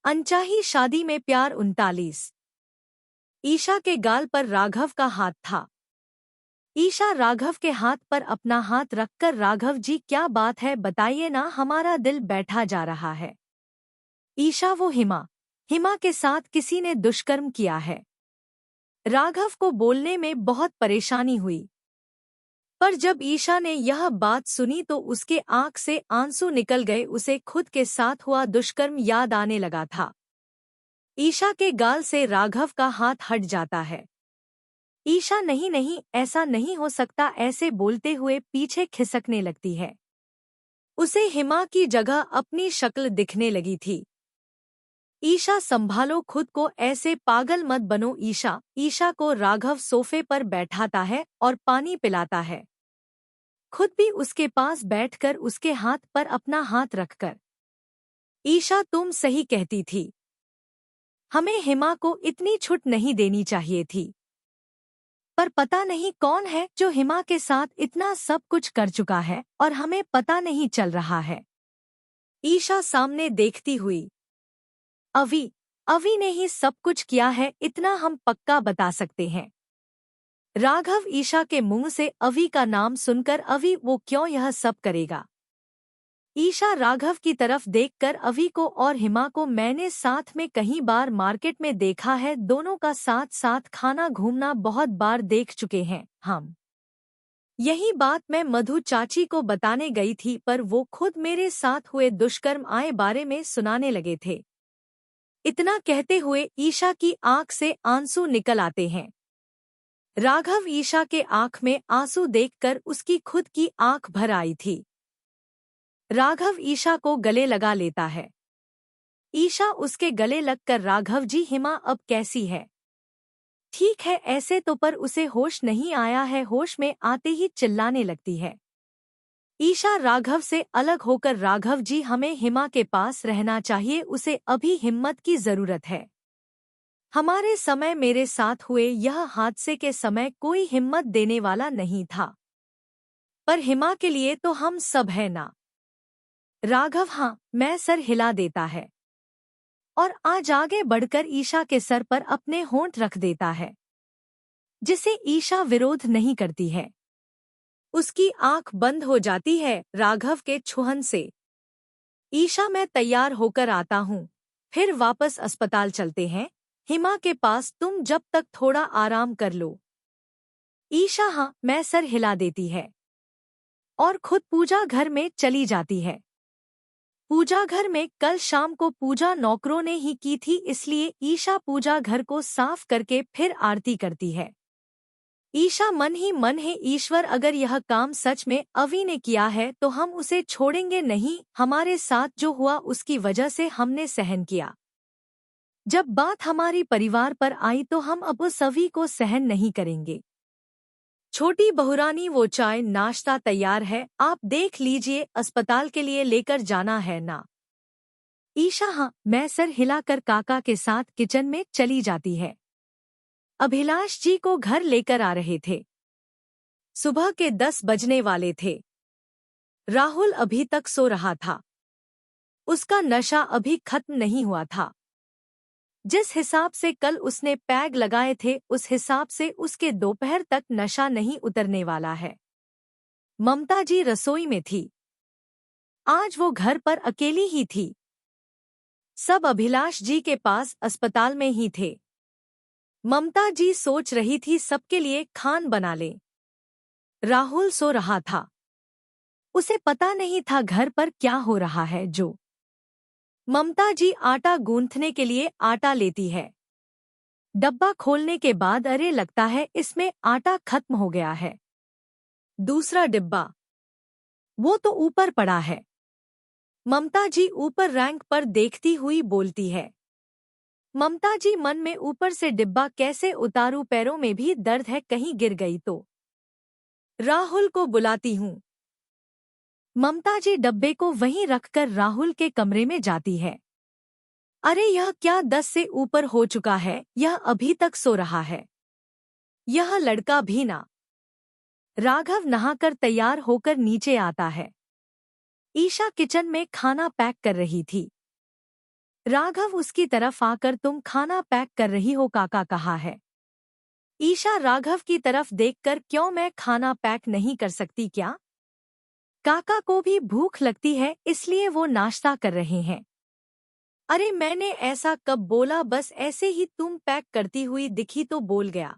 अनचाही शादी में प्यार 39। ईशा के गाल पर राघव का हाथ था। ईशा राघव के हाथ पर अपना हाथ रखकर, राघव जी क्या बात है बताइए ना, हमारा दिल बैठा जा रहा है। ईशा वो हिमा के साथ किसी ने दुष्कर्म किया है। राघव को बोलने में बहुत परेशानी हुई, पर जब ईशा ने यह बात सुनी तो उसके आंख से आंसू निकल गए। उसे खुद के साथ हुआ दुष्कर्म याद आने लगा था। ईशा के गाल से राघव का हाथ हट जाता है। ईशा नहीं नहीं, ऐसा नहीं हो सकता, ऐसे बोलते हुए पीछे खिसकने लगती है। उसे हिमा की जगह अपनी शक्ल दिखने लगी थी। ईशा संभालो खुद को, ऐसे पागल मत बनो ईशा। ईशा को राघव सोफे पर बैठाता है और पानी पिलाता है, खुद भी उसके पास बैठकर उसके हाथ पर अपना हाथ रखकर। ईशा तुम सही कहती थी, हमें हिमा को इतनी छूट नहीं देनी चाहिए थी, पर पता नहीं कौन है जो हिमा के साथ इतना सब कुछ कर चुका है और हमें पता नहीं चल रहा है। ईशा सामने देखती हुई, अवी ने ही सब कुछ किया है, इतना हम पक्का बता सकते हैं। राघव ईशा के मुंह से अवी का नाम सुनकर, अवी वो क्यों यह सब करेगा? ईशा राघव की तरफ देखकर, अवी को और हिमा को मैंने साथ में कई बार मार्केट में देखा है, दोनों का साथ साथ खाना घूमना बहुत बार देख चुके हैं हम। यही बात मैं मधु चाची को बताने गई थी, पर वो खुद मेरे साथ हुए दुष्कर्म आए बारे में सुनाने लगे थे। इतना कहते हुए ईशा की आंख से आंसू निकल आते हैं। राघव ईशा के आंख में आंसू देखकर उसकी खुद की आंख भर आई थी। राघव ईशा को गले लगा लेता है। ईशा उसके गले लगकर, राघव जी हिमा अब कैसी है? ठीक है ऐसे तो, पर उसे होश नहीं आया है, होश में आते ही चिल्लाने लगती है। ईशा राघव से अलग होकर, राघव जी हमें हिमा के पास रहना चाहिए, उसे अभी हिम्मत की जरूरत है। हमारे समय मेरे साथ हुए यह हादसे के समय कोई हिम्मत देने वाला नहीं था, पर हिमा के लिए तो हम सब है ना। राघव हाँ, मैं सर हिला देता है और आज आगे बढ़कर ईशा के सर पर अपने होंठ रख देता है, जिसे ईशा विरोध नहीं करती है। उसकी आंख बंद हो जाती है राघव के छुहन से। ईशा मैं तैयार होकर आता हूँ, फिर वापस अस्पताल चलते हैं हिमा के पास, तुम जब तक थोड़ा आराम कर लो। ईशा हाँ, मैं सर हिला देती है और खुद पूजा घर में चली जाती है। पूजा घर में कल शाम को पूजा नौकरों ने ही की थी, इसलिए ईशा पूजा घर को साफ करके फिर आरती करती है। ईशा मन ही मन है, ईश्वर अगर यह काम सच में अवी ने किया है तो हम उसे छोड़ेंगे नहीं, हमारे साथ जो हुआ उसकी वजह से हमने सहन किया। जब बात हमारी परिवार पर आई तो हम अब उस अवी को सहन नहीं करेंगे। छोटी बहुरानी वो चाय नाश्ता तैयार है, आप देख लीजिए, अस्पताल के लिए लेकर जाना है ना? ईशा हाँ, मैं सर हिलाकर काका के साथ किचन में चली जाती है। अभिलाष जी को घर लेकर आ रहे थे। सुबह के 10 बजने वाले थे। राहुल अभी तक सो रहा था। उसका नशा अभी खत्म नहीं हुआ था। जिस हिसाब से कल उसने पैग लगाए थे उस हिसाब से उसके दोपहर तक नशा नहीं उतरने वाला है। ममता जी रसोई में थी। आज वो घर पर अकेली ही थी। सब अभिलाष जी के पास अस्पताल में ही थे। ममता जी सोच रही थी सबके लिए खान बना ले। राहुल सो रहा था। उसे पता नहीं था घर पर क्या हो रहा है। जो ममता जी आटा गूंथने के लिए आटा लेती है। डब्बा खोलने के बाद अरे लगता है इसमें आटा खत्म हो गया है। दूसरा डिब्बा वो तो ऊपर पड़ा है। ममता जी ऊपर रैंक पर देखती हुई बोलती है। ममता जी मन में ऊपर से डिब्बा कैसे उतारूं, पैरों में भी दर्द है, कहीं गिर गई तो। राहुल को बुलाती हूँ। ममता जी डब्बे को वहीं रखकर राहुल के कमरे में जाती है। अरे यह क्या 10 से ऊपर हो चुका है, यह अभी तक सो रहा है। यह लड़का भी ना। राघव नहाकर तैयार होकर नीचे आता है। ईशा किचन में खाना पैक कर रही थी। राघव उसकी तरफ आकर तुम खाना पैक कर रही हो काका कहा है। ईशा राघव की तरफ देखकर क्यों मैं खाना पैक नहीं कर सकती क्या? काका को भी भूख लगती है इसलिए वो नाश्ता कर रहे हैं। अरे मैंने ऐसा कब बोला, बस ऐसे ही तुम पैक करती हुई दिखी तो बोल गया।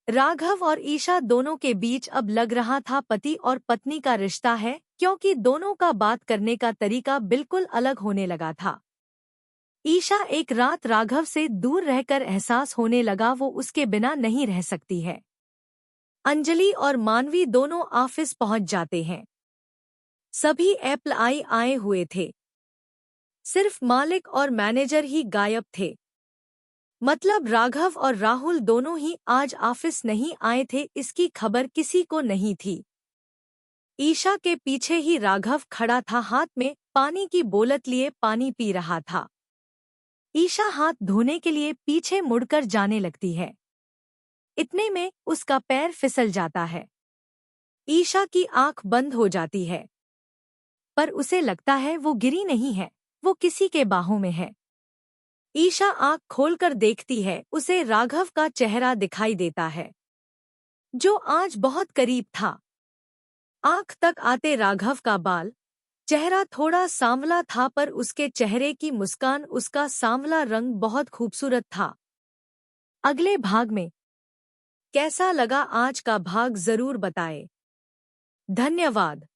राघव और ईशा दोनों के बीच अब लग रहा था पति और पत्नी का रिश्ता है, क्योंकि दोनों का बात करने का तरीका बिल्कुल अलग होने लगा था। ईशा एक रात राघव से दूर रहकर एहसास होने लगा वो उसके बिना नहीं रह सकती है। अंजलि और मानवी दोनों ऑफिस पहुंच जाते हैं। सभी एम्प्लॉई आए हुए थे, सिर्फ मालिक और मैनेजर ही गायब थे। मतलब राघव और राहुल दोनों ही आज ऑफिस नहीं आए थे, इसकी खबर किसी को नहीं थी। ईशा के पीछे ही राघव खड़ा था, हाथ में पानी की बोतल लिए पानी पी रहा था। ईशा हाथ धोने के लिए पीछे मुड़कर जाने लगती है। इतने में उसका पैर फिसल जाता है। ईशा की आंख बंद हो जाती है, पर उसे लगता है वो गिरी नहीं है, वो किसी के बाहों में है। ईशा आंख खोलकर देखती है, उसे राघव का चेहरा दिखाई देता है, जो आज बहुत करीब था। आंख तक आते राघव का बाल चेहरा थोड़ा सांवला था, पर उसके चेहरे की मुस्कान, उसका सांवला रंग बहुत खूबसूरत था। अगले भाग में कैसा लगा आज का भाग जरूर बताएं। धन्यवाद।